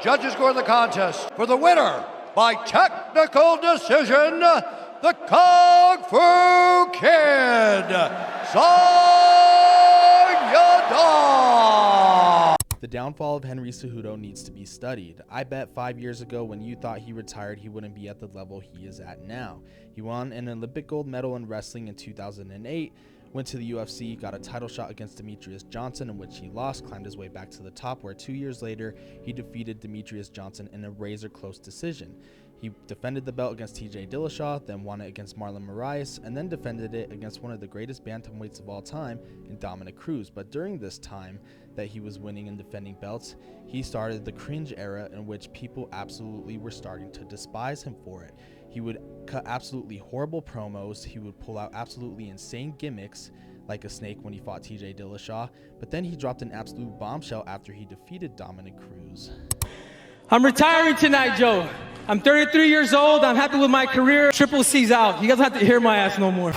Judges score the contest for the winner by technical decision, the Kung Fu Kid, Cejudo. The downfall of Henry Cejudo needs to be studied. I bet 5 years ago when you thought he retired, he wouldn't be at the level he is at now. He won an Olympic gold medal in wrestling in 2008, went to the UFC, got a title shot against Demetrius Johnson in which he lost, climbed his way back to the top where 2 years later he defeated Demetrius Johnson in a razor-close decision. He defended the belt against TJ Dillashaw, then won it against Marlon Moraes, and then defended it against one of the greatest bantamweights of all time in Dominic Cruz. But during this time that he was winning and defending belts, he started the cringe era in which people absolutely were starting to despise him for it. He would cut absolutely horrible promos, he would pull out absolutely insane gimmicks like a snake when he fought TJ Dillashaw, but then he dropped an absolute bombshell after he defeated Dominic Cruz. I'm retiring tonight, Joe. I'm 33 years old. I'm happy with my career. Triple C's out. You guys don't have to hear my ass no more.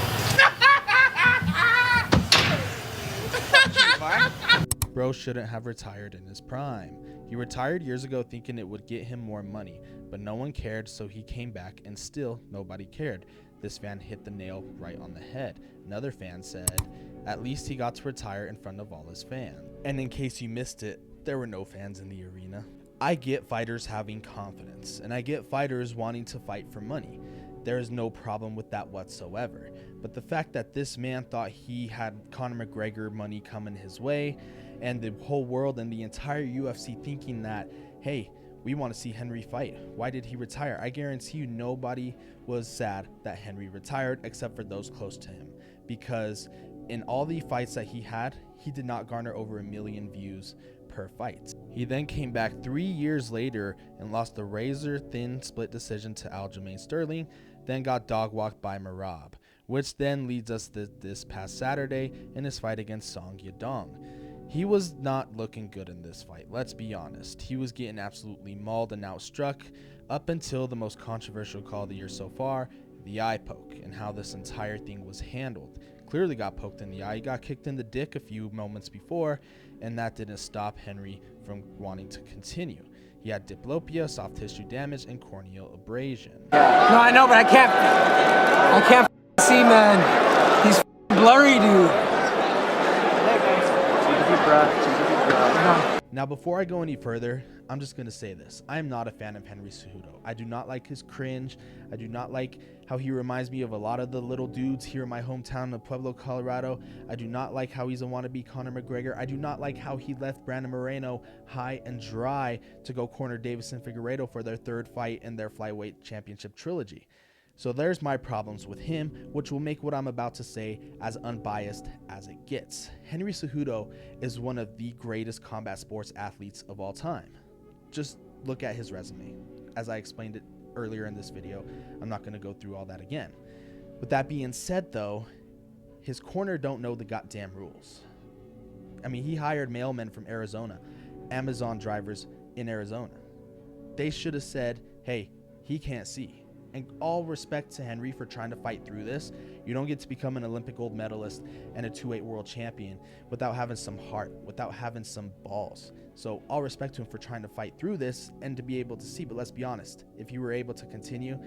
Bro shouldn't have retired in his prime. He retired years ago thinking it would get him more money, but no one cared, so he came back and still nobody cared. This fan hit the nail right on the head. Another fan said, at least he got to retire in front of all his fans. And in case you missed it, there were no fans in the arena. I get fighters having confidence, and I get fighters wanting to fight for money. There is no problem with that whatsoever. But the fact that this man thought he had Conor McGregor money coming his way, and the whole world and the entire UFC thinking that, hey, we want to see Henry fight. Why did he retire? I guarantee you nobody was sad that Henry retired except for those close to him. Because in all the fights that he had, he did not garner over 1 million views per fight. He then came back 3 years later and lost the razor-thin split decision to Aljamain Sterling, then got dog-walked by Merab, which then leads us to this past Saturday in his fight against Song Yadong. He was not looking good in this fight, let's be honest. He was getting absolutely mauled and outstruck up until the most controversial call of the year so far, the eye poke, and how this entire thing was handled. Clearly got poked in the eye. He got kicked in the dick a few moments before, and that didn't stop Henry from wanting to continue. He had diplopia, soft tissue damage, and corneal abrasion. No, I know, but I can't see, man. He's blurry, dude. Now, before I go any further, I'm just going to say this. I am not a fan of Henry Cejudo. I do not like his cringe. I do not like how he reminds me of a lot of the little dudes here in my hometown of Pueblo, Colorado. I do not like how he's a wannabe Conor McGregor. I do not like how he left Brandon Moreno high and dry to go corner Davison Figueiredo for their third fight in their flyweight championship trilogy. So there's my problems with him, which will make what I'm about to say as unbiased as it gets. Henry Cejudo is one of the greatest combat sports athletes of all time. Just look at his resume. As I explained it earlier in this video, I'm not going to go through all that again. With that being said, though, his corner don't know the goddamn rules. I mean, he hired mailmen from Arizona, Amazon drivers in Arizona. They should have said, hey, he can't see. And all respect to Henry for trying to fight through this. You don't get to become an Olympic gold medalist and a 2-weight world champion without having some heart, without having some balls. So all respect to him for trying to fight through this and to be able to see. But let's be honest, if he were able to continue,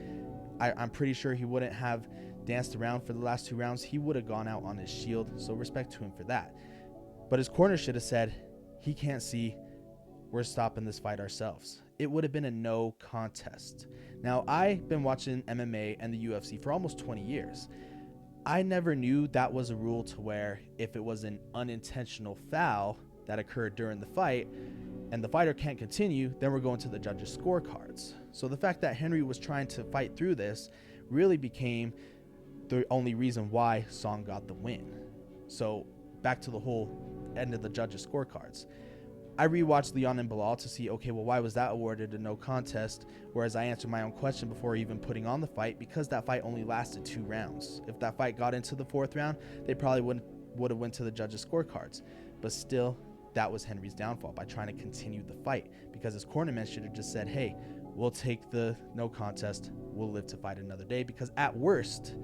I'm pretty sure he wouldn't have danced around for the last 2 rounds. He would have gone out on his shield. So respect to him for that. But his corner should have said, he can't see. We're stopping this fight ourselves. It would have been a no contest. Now, I've been watching MMA and the UFC for almost 20 years. I never knew that was a rule to where if it was an unintentional foul that occurred during the fight and the fighter can't continue, then we're going to the judges' scorecards. So the fact that Henry was trying to fight through this really became the only reason why Song got the win. So back to the whole end of the judges' scorecards. I rewatched Leon and Bilal to see, okay, well, why was that awarded a no contest? Whereas I answered my own question before even putting on the fight, because that fight only lasted 2 rounds. If that fight got into the 4th round, they probably would have went to the judges' scorecards. But still, that was Henry's downfall by trying to continue the fight, because his cornerman should have just said, hey, we'll take the no contest. We'll live to fight another day, because at worst,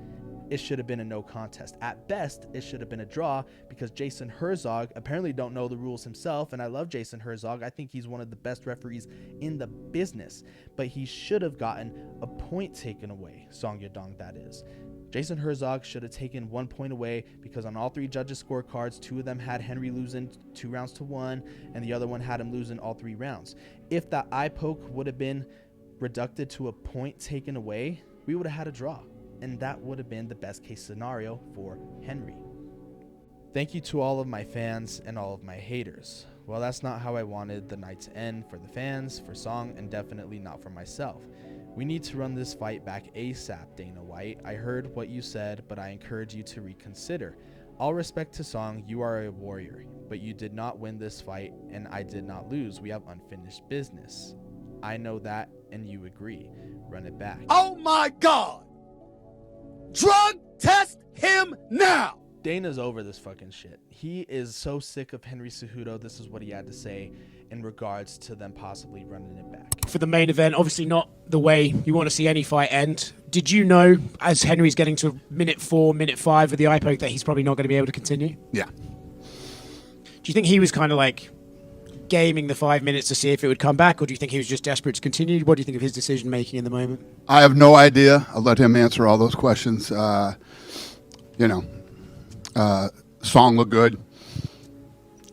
it should have been a no contest. At best, it should have been a draw because Jason Herzog apparently don't know the rules himself, and I love Jason Herzog. I think he's one of the best referees in the business, but he should have gotten a point taken away, Song Yadong that is. Jason Herzog should have taken 1 point away because on all 3 judges' scorecards, 2 of them had Henry losing 2 rounds to 1, and the other one had him losing all 3 rounds. If that eye poke would have been reducted to a point taken away, we would have had a draw, and that would have been the best case scenario for Henry. Thank you to all of my fans and all of my haters. Well, that's not how I wanted the night to end for the fans, for Song, and definitely not for myself. We need to run this fight back ASAP, Dana White. I heard what you said, but I encourage you to reconsider. All respect to Song, you are a warrior, but you did not win this fight, and I did not lose. We have unfinished business. I know that, and you agree. Run it back. Oh my God! Drug test him now! Dana's over this fucking shit. He is so sick of Henry Cejudo. This is what he had to say in regards to them possibly running it back. For the main event, obviously not the way you want to see any fight end. Did you know, as Henry's getting to minute 4, minute 5 with the eye poke, that he's probably not going to be able to continue? Yeah. Do you think he was kind of like gaming the 5 minutes to see if it would come back, or do you think he was just desperate to continue? What do you think of his decision making in the moment? I have no idea. I'll let him answer all those questions. Song looked good.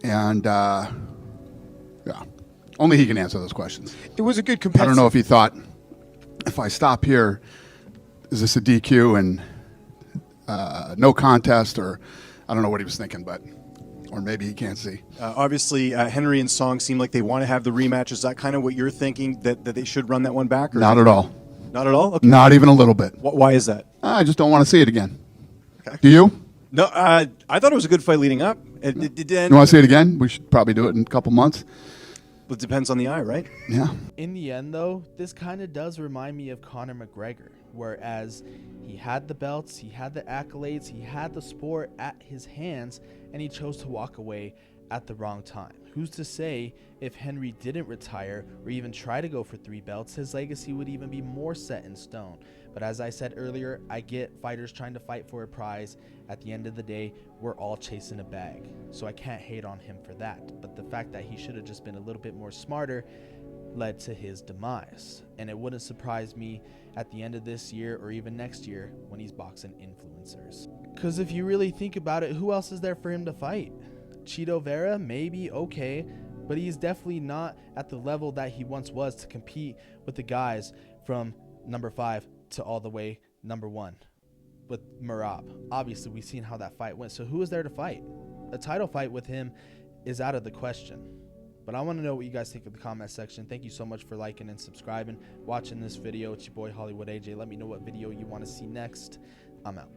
And, yeah, only he can answer those questions. It was a good competitive... I don't know if he thought, if I stop here, is this a DQ and no contest, or I don't know what he was thinking, but, or maybe he can't see. Obviously, Henry and Song seem like they want to have the rematch. Is that kind of what you're thinking, that they should run that one back? Or Not at all. Not at all? Okay. Not even a little bit. Why is that? I just don't want to see it again. Okay. Do you? No, I thought it was a good fight leading up. You want to see it again? We should probably do it in a couple months. It depends on the eye, right? Yeah. In the end, though, this kind of does remind me of Conor McGregor, whereas he had the belts, he had the accolades, he had the sport at his hands, and he chose to walk away at the wrong time. Who's to say if Henry didn't retire or even try to go for 3 belts, his legacy would even be more set in stone. But as I said earlier, I get fighters trying to fight for a prize. At the end of the day, we're all chasing a bag. So I can't hate on him for that. But the fact that he should have just been a little bit more smarter led to his demise. And it wouldn't surprise me at the end of this year or even next year when he's boxing influencers. Because if you really think about it, who else is there for him to fight? Chito Vera, maybe, okay, but he's definitely not at the level that he once was to compete with the guys from number 5 to all the way number 1 with Merab. Obviously, we've seen how that fight went, so who is there to fight? A title fight with him is out of the question. But I want to know what you guys think in the comment section. Thank you so much for liking and subscribing, watching this video. It's your boy Hollywood AJ. Let me know what video you want to see next. I'm out.